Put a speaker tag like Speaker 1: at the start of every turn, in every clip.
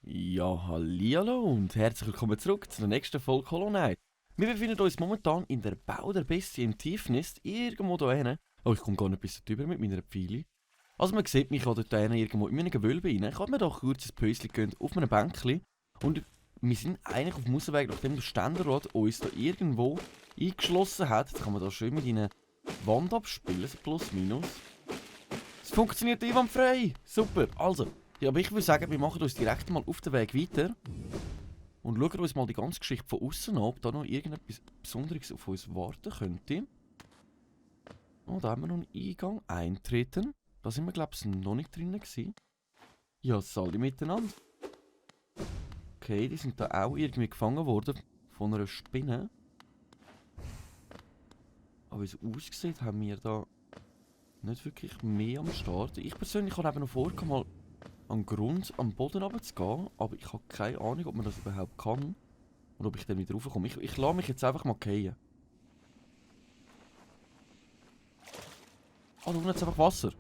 Speaker 1: Ja, hallihallo und herzlich willkommen zurück zu der nächsten Folge Hollow Knight. Wir befinden uns momentan in der Bau der Bestie im Tiefnest, irgendwo da hinten. Oh, ich komme gar nicht bis drüber mit meiner Pfeile. Also man sieht mich gerade da hinten irgendwo in einem Gewölbe rein. Ich habe mir doch kurz ein Päuschen gegönnt auf einem Bänkchen. Und wir sind eigentlich auf dem Ausweg, nachdem der Ständerat uns da irgendwo eingeschlossen hat. Jetzt kann man da schön mit einer Wand abspielen, so plus minus. Es funktioniert einwandfrei. Super, also. Ja, aber ich würde sagen, wir machen uns direkt mal auf den Weg weiter und schauen uns mal die ganze Geschichte von außen an, ob da noch irgendetwas Besonderes auf uns warten könnte. Oh, da haben wir noch einen Eingang. Eintreten. Da sind wir, glaube ich, noch nicht drinnen gewesen. Ja, alle miteinander. Okay, die sind da auch irgendwie gefangen worden von einer Spinne. Aber wie es aussieht, haben wir da nicht wirklich mehr am Start. Ich persönlich habe eben noch vor, mal am Grund, am Boden runterzugehen, aber ich habe keine Ahnung, ob man das überhaupt kann und ob ich dann wieder raufkomme. Ich lasse mich jetzt einfach mal fallen. Ah, da unten ist einfach Wasser.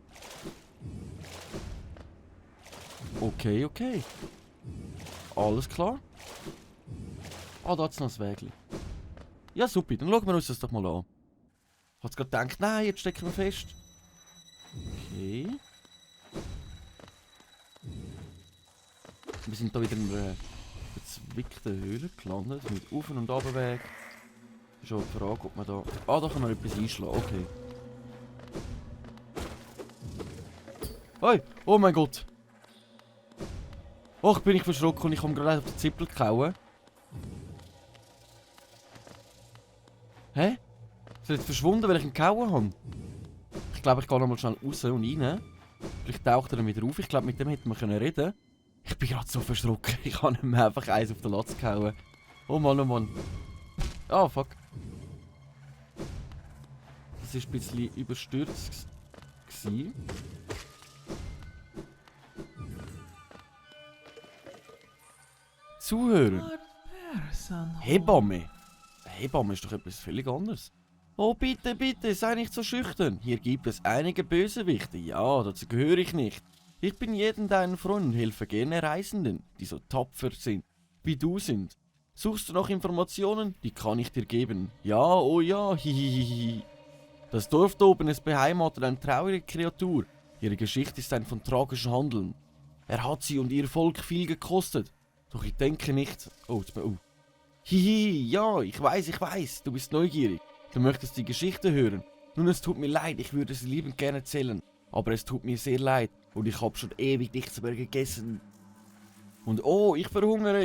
Speaker 1: Okay, okay. Alles klar. Ah, da hat es noch ein Wägli. Ja, super, dann schauen wir uns das doch mal an. Ich habe gerade gedacht, nein, jetzt stecken wir fest. Okay. Wir sind da wieder in einer verzwickten Höhle gelandet, mit Auf- und Abweg. Ist auch die Frage, ob man da... Ah, da kann man etwas einschlagen, okay. Hey, oh mein Gott! Och, bin ich verschrocken und ich habe gerade auf den Zippel gehauen. Hä? Ist er jetzt verschwunden, weil ich ihn gehauen habe? Ich glaube, ich gehe nochmal schnell raus und rein. Vielleicht taucht er dann wieder auf. Ich glaube, mit dem hätten wir reden können. Ich bin gerade so verschrocken. Ich habe ihm einfach eins auf den Latz gehauen. Oh Mann, oh Mann. Ah, fuck. Das war ein bisschen überstürzt. Zuhören. Hebamme. Hebamme ist doch etwas völlig anderes. Oh, bitte, bitte, sei nicht so schüchtern. Hier gibt es einige Bösewichte. Ja, dazu gehöre ich nicht. Ich bin jedem deinen Freund und helfe gerne Reisenden, die so tapfer sind, wie du sind. Suchst du nach Informationen? Die kann ich dir geben. Ja, oh ja, hihihihi. Das Dorf da oben ist beheimatet eine traurige Kreatur. Ihre Geschichte ist ein von tragischem Handeln. Er hat sie und ihr Volk viel gekostet. Doch ich denke nicht... Oh, Hihi, ja, ich weiß, du bist neugierig. Du möchtest die Geschichte hören. Nun, es tut mir leid, ich würde sie liebend gerne erzählen. Aber es tut mir sehr leid und ich habe schon ewig nichts mehr gegessen. Und oh, ich verhungere.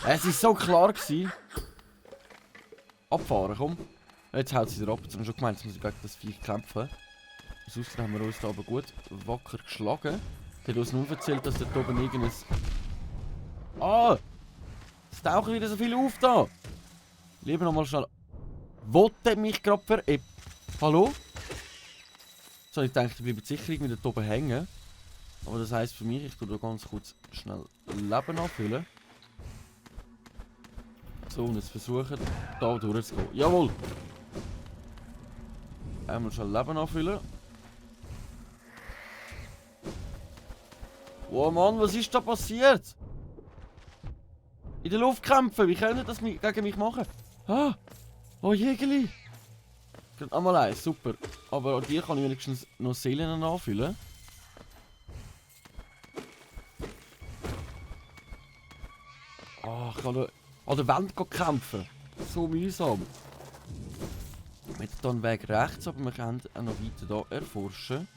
Speaker 1: Es ist so klar gewesen. Abfahren, komm. Jetzt haut sie wieder ab. Jetzt haben wir schon gemeint, jetzt muss ich gegen das Vieh kämpfen. Sonst haben wir uns da aber gut wacker geschlagen. Sie hat uns nur erzählt, dass dort oben irgendein... Ah! Es tauchen wieder so viel auf da! Lieber nochmal schnell... Wollte mich gerade veräppt. Hallo? So, ich dachte, ich bleibe sicher irgendwie dort oben hängen. Aber das heisst für mich, ich tue da ganz kurz schnell Leben anfüllen. So, und jetzt versuchen, da durchzugehen. Jawohl! Einmal schnell Leben anfüllen. Oh Mann, was ist da passiert? In der Luft kämpfen, wie können das gegen mich machen? Ah! Oh Jägeli! Einmal eins, super. Aber an die kann ich wenigstens noch Seelen anfüllen. Ah, ich kann an der Wand kämpfen. So mühsam. Wir haben hier einen Weg rechts, aber wir können auch noch weiter hier erforschen.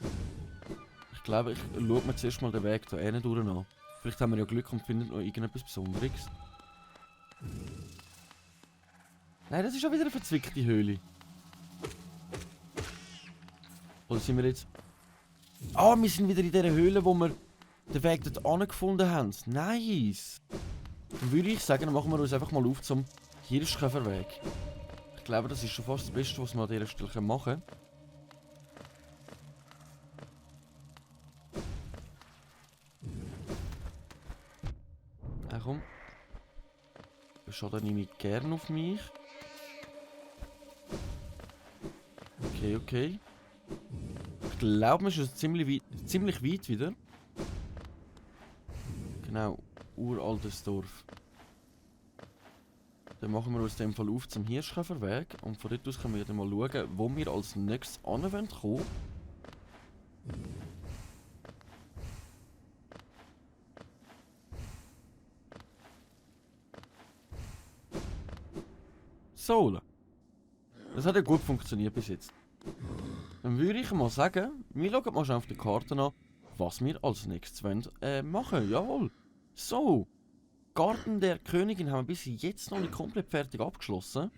Speaker 1: Ich glaube, ich schaue mir zuerst mal den Weg hier hinten durch an. Vielleicht haben wir ja Glück und finden noch irgendetwas Besonderes. Nein, das ist schon wieder eine verzwickte Höhle. Oder sind wir jetzt... Ah, wir sind wieder in dieser Höhle, wo wir den Weg dort angefunden haben. Nice! Dann würde ich sagen, dann machen wir uns einfach mal auf zum Hirschkäferweg. Ich glaube, das ist schon fast das Beste, was wir an dieser Stelle machen können. Komm. Schau, dann nehme ich gerne auf mich. Okay, okay. Ich glaube, wir sind schon ziemlich weit wieder. Genau, uraltes Dorf. Dann machen wir aus dem Fall auf zum Hirschkäferweg. Und von dort aus können wir dann mal schauen, wo wir als nächstes kommen wollen. So. Das hat ja gut funktioniert bis jetzt. Dann würde ich mal sagen, wir schauen mal schnell auf die Karte an, was wir als nächstes wollen, machen. Jawohl. So. Garten der Königin haben wir bis jetzt noch nicht komplett fertig abgeschlossen.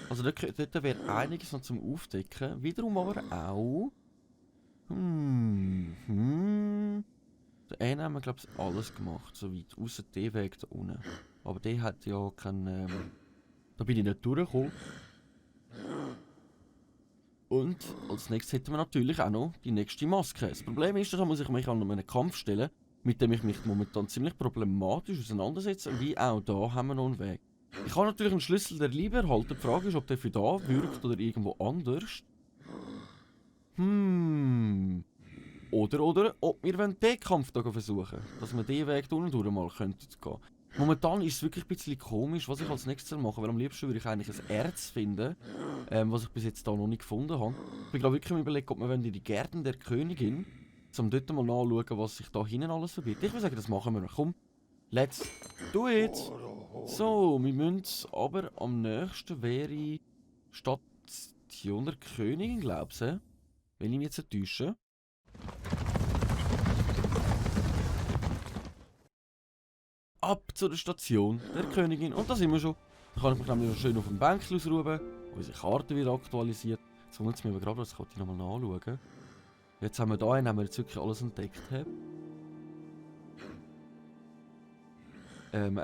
Speaker 1: Also dort wäre einiges noch zum Aufdecken. Wiederum aber auch... Der eine haben wir glaube ich alles gemacht, soweit. Außer den Weg da unten. Aber der hat ja keinen... da bin ich nicht durchgekommen. Und als nächstes hätten wir natürlich auch noch die nächste Maske. Das Problem ist, da muss ich mich an einen Kampf stellen, mit dem ich mich momentan ziemlich problematisch auseinandersetze. Wie auch da haben wir noch einen Weg. Ich habe natürlich einen Schlüssel der Liebe erhalten. Die Frage ist, ob der für da wirkt oder irgendwo anders. Oder ob wir den Kampf da versuchen. Dass wir den Weg durch mal gehen könnten. Momentan ist es wirklich ein bisschen komisch, was ich als nächstes mache, weil am liebsten würde ich eigentlich ein Erz finden, was ich bis jetzt da noch nicht gefunden habe. Ich bin gerade wirklich am Überlegen, ob wir in die Gärten der Königin, um dort mal nachschauen, was sich da hinten alles verbirgt. Ich würde sagen, das machen wir. Komm, let's do it! So, wir müssen aber am nächsten wäre Station der Königin, glaubst du? Wenn ich mich jetzt nicht täusche. Ab zu der Station der Königin. Und da sind wir schon. Da kann ich mich nämlich schön auf dem Bänkchen ausruhen. Unsere Karte wird aktualisiert. Jetzt wundert es mich aber gerade, das kann ich nochmal nachschauen. Jetzt haben wir da einen, haben wir jetzt wirklich alles entdeckt. Nein,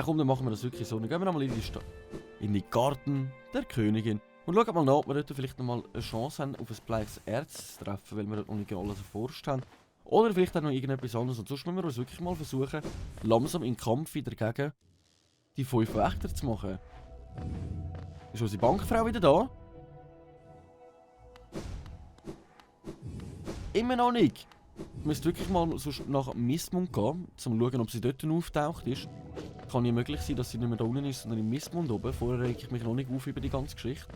Speaker 1: komm, dann machen wir das wirklich so. Dann gehen wir nochmal in die Garten der Königin. Und schauen mal nach, ob wir dort vielleicht nochmal eine Chance haben, auf ein bleiches Erz zu treffen, weil wir dort noch nicht alles erforscht haben. Oder vielleicht auch noch irgendetwas anderes. Und sonst müssen wir uns wirklich mal versuchen, langsam in Kampf wieder gegen die 5 Wächter zu machen. Ist unsere Bankfrau wieder da? Immer noch nicht. Ich müsste wirklich mal nach Mistmund gehen, um zu schauen, ob sie dort auftaucht ist. Kann ja möglich sein, dass sie nicht mehr da unten ist, sondern im Mistmund oben. Vorher rege ich mich noch nicht auf über die ganze Geschichte.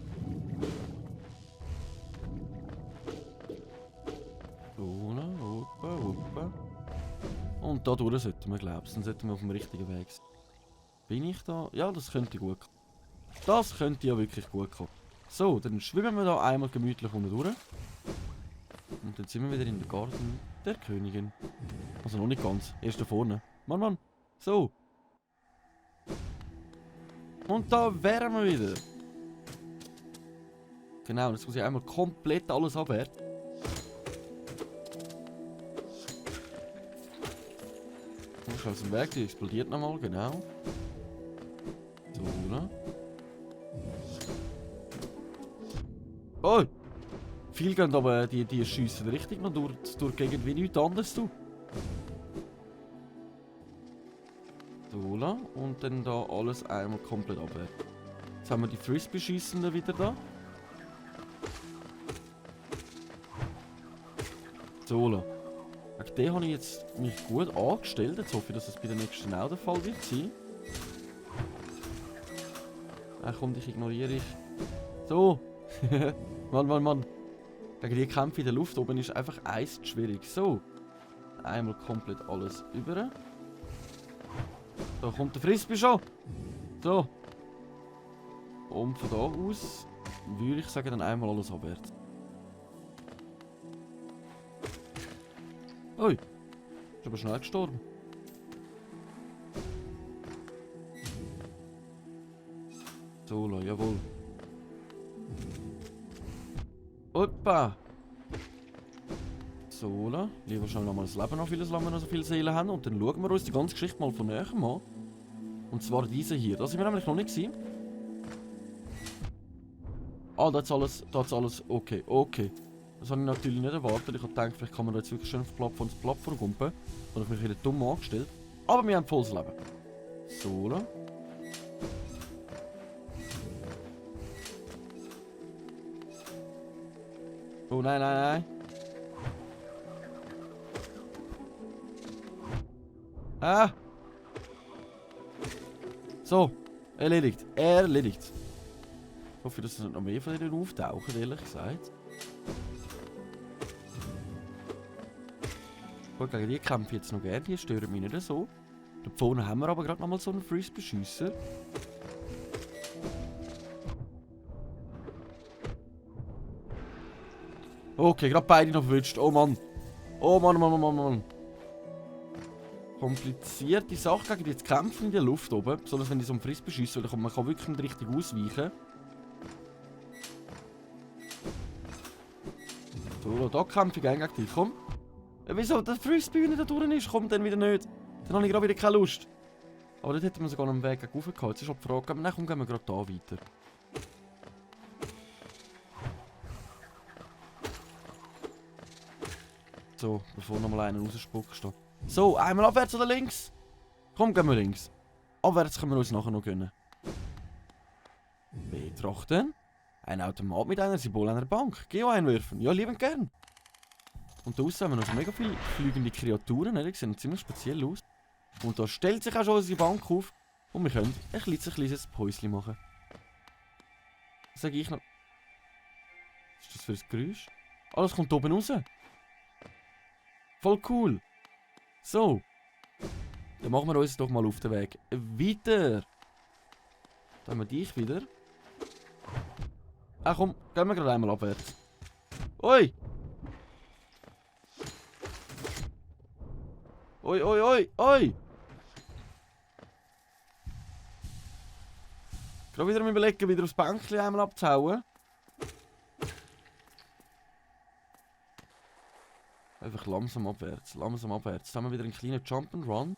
Speaker 1: Und da durch sollten wir, glaube ich. Dann sollten wir auf dem richtigen Weg sein. Bin ich da? Ja, das könnte gut kommen. Das könnte ja wirklich gut kommen. So, dann schwimmen wir da einmal gemütlich unten durch. Und dann sind wir wieder in der Garten der Königin. Also noch nicht ganz. Erst da vorne. Mann. So. Und da wären wir wieder. Genau, jetzt muss ich einmal komplett alles abwerten. Aus dem Weg, die explodiert nochmal, genau. So, oder? Oh! Viel gehen aber, die schiessen richtig noch durch die Gegend wie nichts anderes, du. So, oder? Und dann da alles einmal komplett abwerten. Jetzt haben wir die Frisbee-Schießenden wieder da. So, oder? Den habe ich jetzt mich gut angestellt. Jetzt hoffe ich, dass es bei der nächsten auch der Fall wird sein. Komm, dich ignoriere ich. So. Mann. Gegen die Kämpfe in der Luft oben ist einfach eins schwierig. So. Einmal komplett alles über. Da kommt der Frisbee schon. So. Und von da aus würde ich sagen, dann einmal alles abwärts. Ui, ist aber schnell gestorben. So, jawohl. Opa! So, lieber schnell nochmal das Leben auf vieles, lassen wir noch so viele Seelen haben. Und dann schauen wir uns die ganze Geschichte mal von näher an. Und zwar diese hier. Da sind wir nämlich noch nicht gewesen. Ah, da ist alles okay. Das habe ich natürlich nicht erwartet. Ich habe gedacht, vielleicht kann man da jetzt wirklich schön auf die Plattform gumpen. Da habe ich mich wieder dumm angestellt. Aber wir haben volles Leben. So, Oh nein, nein, nein. Ah! So, erledigt. Erledigt. Ich hoffe, dass noch mehr von denen auftauchen, ehrlich gesagt. Gut, gegen die kämpfe ich jetzt noch gerne, die stören mich nicht so. Da vorne haben wir aber gerade nochmal so einen Frisbee-Schiesser. Okay, gerade beide noch verwünscht. Oh Mann. Oh Mann, Mann, Mann, Mann. Komplizierte Sache gegen die zu kämpfen in der Luft oben. Besonders wenn die so einen Frisbee schiessen, weil man kann wirklich nicht richtig ausweichen. So, da kämpfe ich gegen dich. Komm. Wieso der Frisbee nicht da durch ist? Komm, dann wieder nicht. Dann habe ich gerade wieder keine Lust. Aber dort hätten wir sogar noch einen Weg gegen rauf gehabt. Jetzt ist auch die Frage, nein, komm, gehen wir gerade da weiter. So, bevor noch mal einer rausspuckst. So, einmal abwärts oder links? Komm, gehen wir links. Abwärts können wir uns nachher noch gönnen. Betrachten. Ein Automat mit einer Symbol einer Bank. Geo einwerfen. Ja, liebend gern. Und da aussen haben wir noch so mega viele fliegende Kreaturen. Ne? Die sehen ziemlich speziell aus. Und da stellt sich auch schon unsere Bank auf. Und wir können ein kleines Päuschen machen. Was sage ich noch? Was ist das für ein Geräusch? Ah, das kommt oben raus. Voll cool. So. Dann machen wir uns doch mal auf den Weg weiter. Da haben wir dich wieder. Ah komm, gehen wir gerade einmal abwärts. Oi! Oi, oi, oi, oi! Gerade wieder am Überlegen, wieder aufs Bänkchen einmal abzuhauen. Einfach langsam abwärts, langsam abwärts. Jetzt haben wir wieder einen kleinen Jump'n'Run.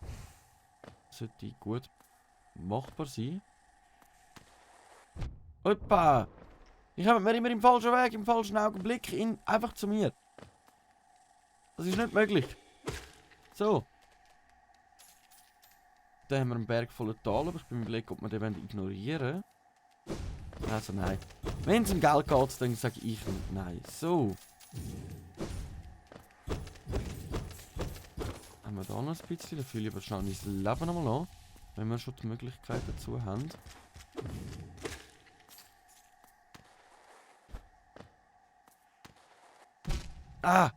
Speaker 1: Sollte gut machbar sein. Hoppa! Ich habe mir immer im falschen Weg, im falschen Augenblick, einfach zu mir. Das ist nicht möglich. So. Dann haben wir einen Berg voller Tal, aber ich bin mir überlegt, ob wir den ignorieren wollen. Also nein. Wenn es um Geld geht, dann sage ich nein. So. Haben wir da noch ein bisschen, dann fühle ich aber schnell mein Leben nochmal an, wenn wir schon die Möglichkeit dazu haben. Ah!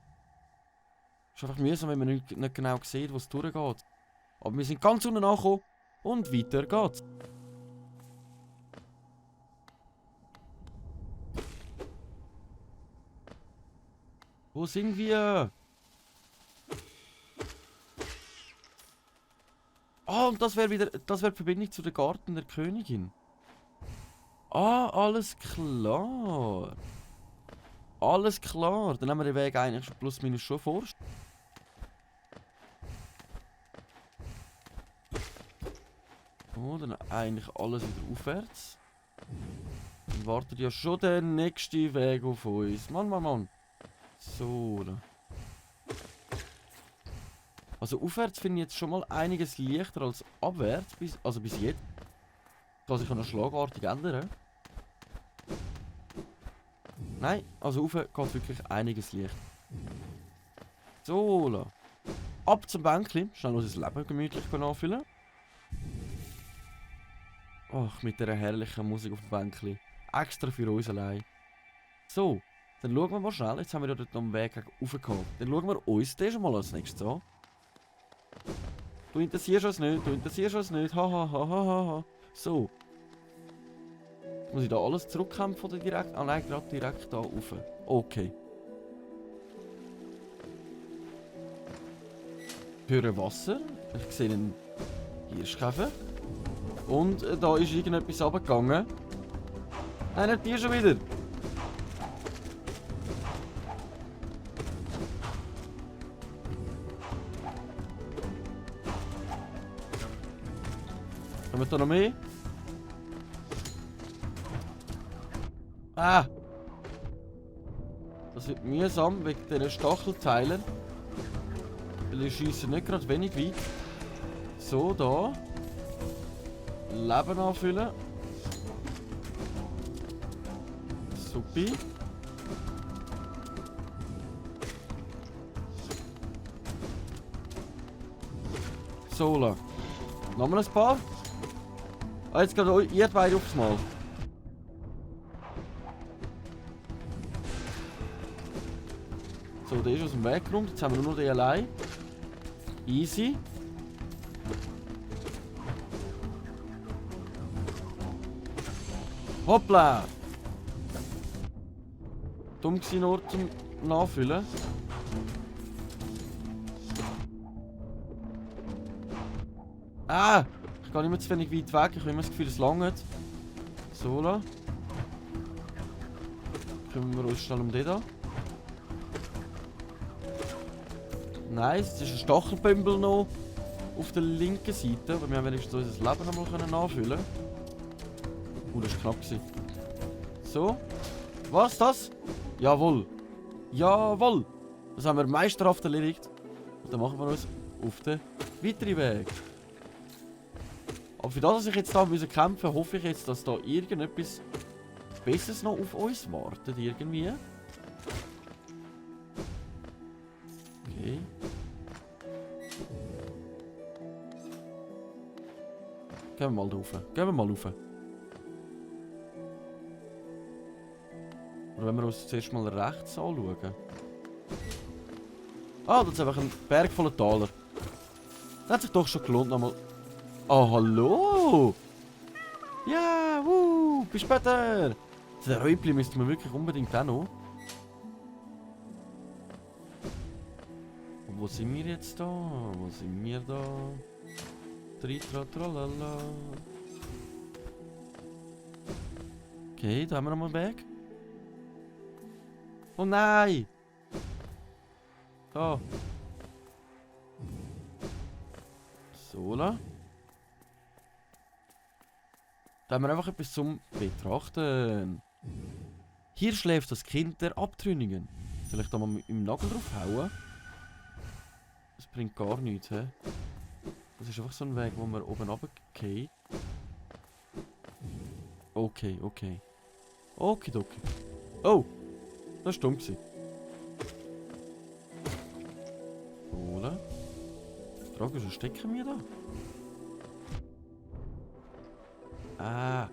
Speaker 1: Ist einfach mühsam, wenn man nicht genau sieht, wo es durchgeht. Aber wir sind ganz unten angekommen und weiter geht's. Wo sind wir? Ah, und das wäre die Verbindung zu der Garten der Königin. Ah, alles klar. Alles klar. Dann haben wir den Weg eigentlich schon plus minus schon vor. Oh, dann eigentlich alles wieder aufwärts. Dann wartet ja schon der nächste Weg auf uns. Mann, Mann, Mann. So. Also aufwärts finde ich jetzt schon mal einiges leichter als abwärts. Also bis jetzt. Kann sich ja noch schlagartig ändern. Nein, also rauf geht wirklich einiges leichter. So. Ab zum Bänkchen. Schnell unser Leben gemütlich anfüllen. Ach, mit dieser herrlichen Musik auf dem Bänkchen. Extra für uns allein. So, dann schauen wir mal schnell. Jetzt haben wir ja dort noch einen Weg raufgehauen. Dann schauen wir uns den schon mal als nächstes an. Du interessierst uns nicht, du interessierst uns nicht. Ha, ha, ha, ha, ha. So. Jetzt muss ich da alles zurückkämpfen oder direkt? Ah nein, gerade direkt da rauf. Okay. Ich höre Wasser. Ich sehe einen Hirschkäfer. Und da ist irgendetwas runtergegangen. Nein, nicht die schon wieder. Haben wir da noch mehr? Ah! Das wird mühsam wegen diesen Stachelteilen. Weil ich schieße nicht gerade wenig weit. So, da. Leben anfüllen. Supi. So, la. Nochmal ein paar. Ah, jetzt gerade ihr beide aufs Mal. So, der ist aus dem Weg geräumt. Jetzt haben wir nur noch den allein. Easy. Hoppla! Dumm gewesen, nur zum Nachfüllen. Ah! Ich gehe immer zu wenig weit weg. Ich habe immer das Gefühl, es langt. So, la. Kümmern wir uns schnell um den da. Nice, es ist ein Stachelbümbel noch auf der linken Seite, aber wir haben wenigstens unser Leben noch mal nachfüllen. Das war knapp gewesen. So. Was das? Jawohl. Jawohl. Das haben wir meisterhaft erledigt. Und dann machen wir uns auf den weiteren Weg. Aber für das, dass ich jetzt da kämpfen musste, hoffe ich jetzt, dass da irgendetwas Besseres noch auf uns wartet. Irgendwie. Okay. Gehen wir mal rauf. Gehen wir mal rauf. Oder wenn wir uns zuerst mal rechts anschauen. Ah, das ist einfach ein Berg voller Taler. Das hat sich doch schon gelohnt nochmal. Ah, hallo! Ja, bis später! Der Räubli müsste man wirklich unbedingt auch noch. Und wo sind wir jetzt da? Wo sind wir da? Tritratralala. Okay, da haben wir nochmal einen Weg. Oh nein! Da. So, la. Da haben wir einfach etwas zum Betrachten. Hier schläft das Kind der Abtrünnigen. Soll ich da mal mit dem Nagel drauf hauen? Das bringt gar nichts, hä? Das ist einfach so ein Weg, wo wir oben runtergehen. Okay, okay. Okidoki. Oh! Das war dumm. Oder? Die Frage ist, wo stecken wir da? Ah.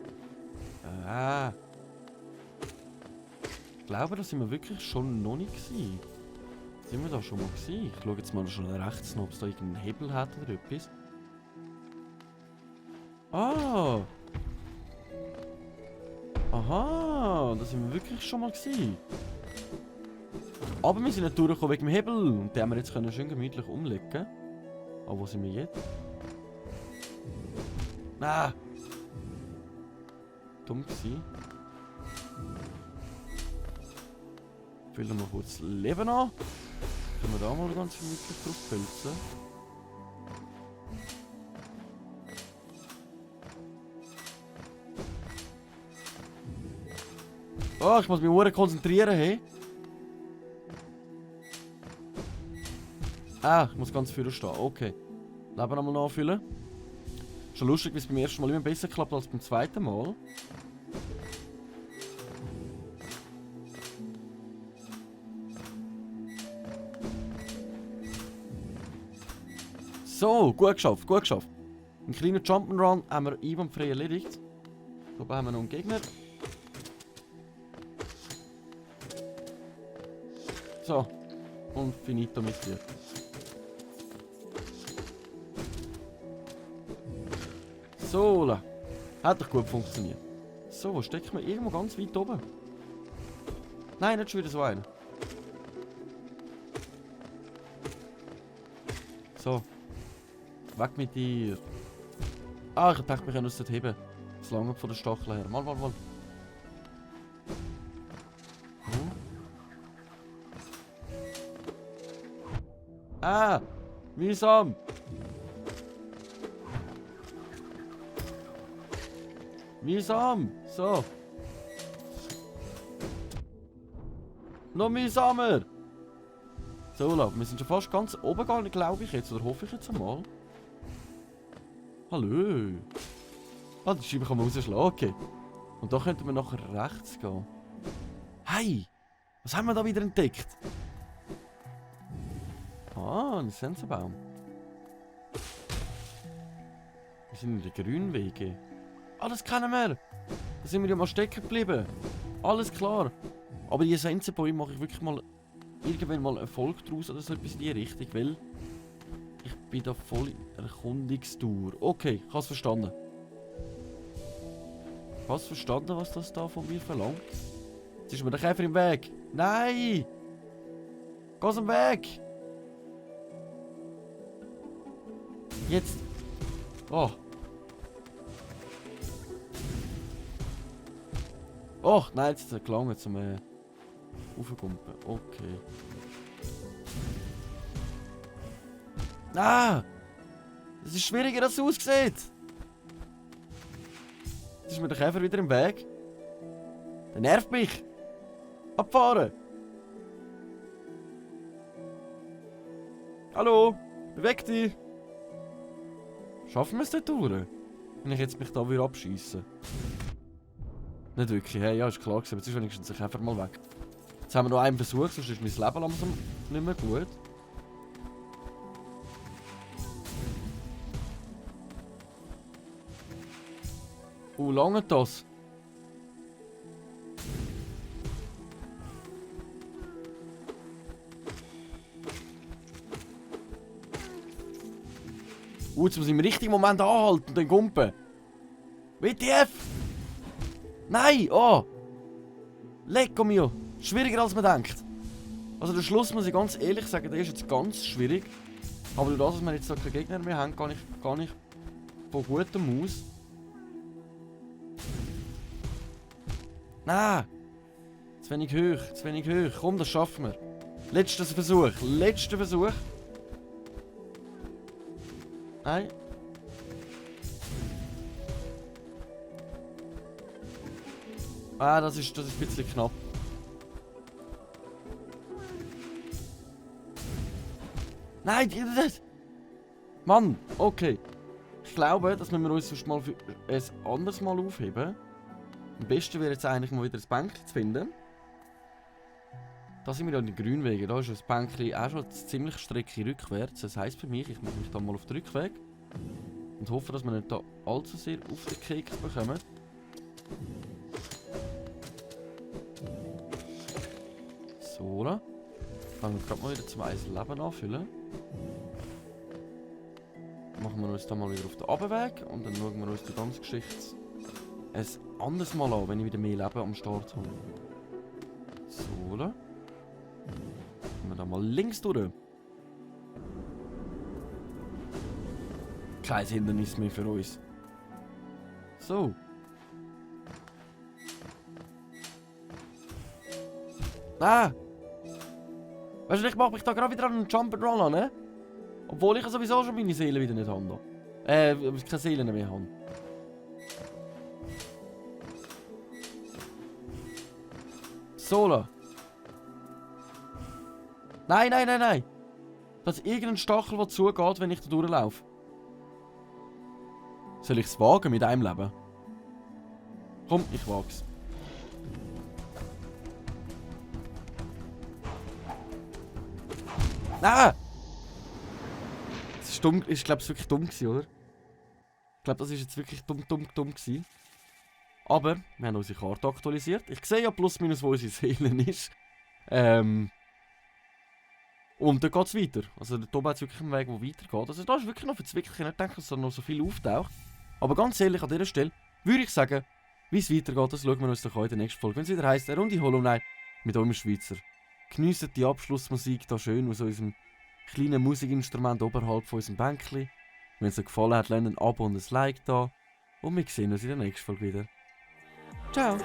Speaker 1: Ich glaube, da sind wir wirklich schon noch nicht gewesen. Sind wir da schon mal gewesen? Ich schaue jetzt mal schon rechts noch, ob es da irgendeinen Hebel hat oder etwas. Ah! Aha, da sind wir wirklich schon mal gewesen. Aber wir sind nicht durchgekommen wegen dem Hebel. Und den haben wir jetzt schön gemütlich umlegen. Aber wo sind wir jetzt? Ah! Dumm gewesen. Füllen wir kurz Leben an. Können wir da mal ganz gemütlich drauf pilzen. Oh, ich muss mich sehr konzentrieren, hey. Ah, ich muss ganz vorne stehen. Okay. Leben einmal nachfüllen. Schon lustig, wie es beim ersten Mal immer besser klappt als beim zweiten Mal. So, gut geschafft, gut geschafft. Einen kleinen Jump'n'Run haben wir einwandfrei erledigt. Da haben wir noch einen Gegner. So, und finito mit dir. So, hat doch gut funktioniert. So, wo stecken wir? Irgendwo ganz weit oben. Nein, nicht schon wieder so ein. So. Weg mit dir. Ah, ich dachte, wir können uns nicht heben. Das lange von der Stachel her. Mal. Ah! Mühsam! Mühsam! So! Noch mühsamer! So, wir sind schon fast ganz oben gegangen, glaube ich jetzt. Oder hoffe ich jetzt einmal. Hallo! Ah, die Scheibe kann man rausschlagen. Okay. Und da könnten wir nachher rechts gehen. Hey! Was haben wir da wieder entdeckt? Ah, ein Sensorbaum. Wir sind in den Grünwege. Ah, das kennen wir. Da sind wir ja mal stecken geblieben. Alles klar. Aber die Sensenbäume mache ich wirklich mal irgendwann mal Erfolg draus oder so etwas in die Richtung, weil ich bin da voll in Erkundungstour. Okay, ich habe es verstanden. Ich habe verstanden, was das da von mir verlangt. Jetzt ist mir der Käfer im Weg. Nein! Geh aus dem Weg! Jetzt! Oh! Oh, nein, jetzt hat es gelangt zum Aufgumpen. Okay. Ah! Das ist schwieriger, als es aussieht! Jetzt ist mir der Käfer wieder im Weg. Der nervt mich! Abfahren! Hallo! Beweg dich! Schaffen wir es dort durch? Wenn ich jetzt mich da wieder abschiessen? Nicht wirklich, hey, ja, ist klar gewesen, aber jetzt ist wenigstens der Käfer mal weg. Jetzt haben wir noch einen Versuch, sonst ist mein Leben langsam nicht mehr gut. Lange das? Jetzt muss ich im richtigen Moment anhalten und dann gumpen. WTF! Nein! Oh! Lecco mio! Schwieriger als man denkt. Also der Schluss, muss ich ganz ehrlich sagen, der ist jetzt ganz schwierig. Aber durch das, dass wir jetzt keine Gegner mehr haben, kann ich von gutem aus. Nein! Zu wenig hoch, zu wenig hoch. Komm, das schaffen wir. Letzter Versuch, letzter Versuch. Nein. Ah, das ist ein bisschen knapp. Nein, das... Mann, okay. Ich glaube, dass wir uns sonst mal für ein anderes Mal aufheben. Am besten wäre jetzt eigentlich mal wieder ein Bänkchen zu finden. Da sind wir ja in den Grünwegen. Da ist das Bänkchen auch schon ziemlich Strecke rückwärts. Das heisst für mich, ich mache mich da mal auf den Rückweg. Und hoffe, dass wir nicht da allzu sehr auf den Keks bekommen. So, oder? Dann wir gerade mal wieder 2 Leben anfüllen. Machen wir uns dann mal wieder auf den Abweg und dann schauen wir uns die ganze Geschichte ein anderes Mal an, wenn ich wieder mehr Leben am Start habe. So, oder? Gehen wir da mal links durch. Kein Hindernis mehr für uns. So. Ah! Weißt du, ich mache mich da gerade wieder an einen Jump'n'Run an, ne? Obwohl ich ja sowieso schon meine Seele wieder nicht habe. Keine Seele mehr habe. Sola. Nein, nein, nein, nein. Da ist irgendein Stachel, der zugeht, wenn ich da durchlaufe. Soll ich es wagen mit einem Leben? Komm, ich wag's. Nein! Das ist dumm. Ich glaube, es war wirklich dumm gewesen, oder? Ich glaube, das ist jetzt wirklich dumm gewesen. Aber wir haben unsere Karte aktualisiert. Ich sehe ja plus minus, wo unsere Seele ist. Und dann geht es weiter. Also da oben hat es wirklich einen Weg, der weitergeht. Also da ist wirklich noch verzwickt. Ich nicht denke, dass da noch so viel auftaucht. Aber ganz ehrlich, an dieser Stelle würde ich sagen, wie es weitergeht, das schauen wir uns doch heute in der nächsten Folge. Wenn es wieder heisst, eine Runde Hollow Knight mit eurem Schweizer. Geniessen die Abschlussmusik da schön aus unserem kleinen Musikinstrument oberhalb von unserem Bänkchen. Wenn es euch gefallen hat, lasst ein Abo und ein Like da. Und wir sehen uns in der nächsten Folge wieder. Ciao!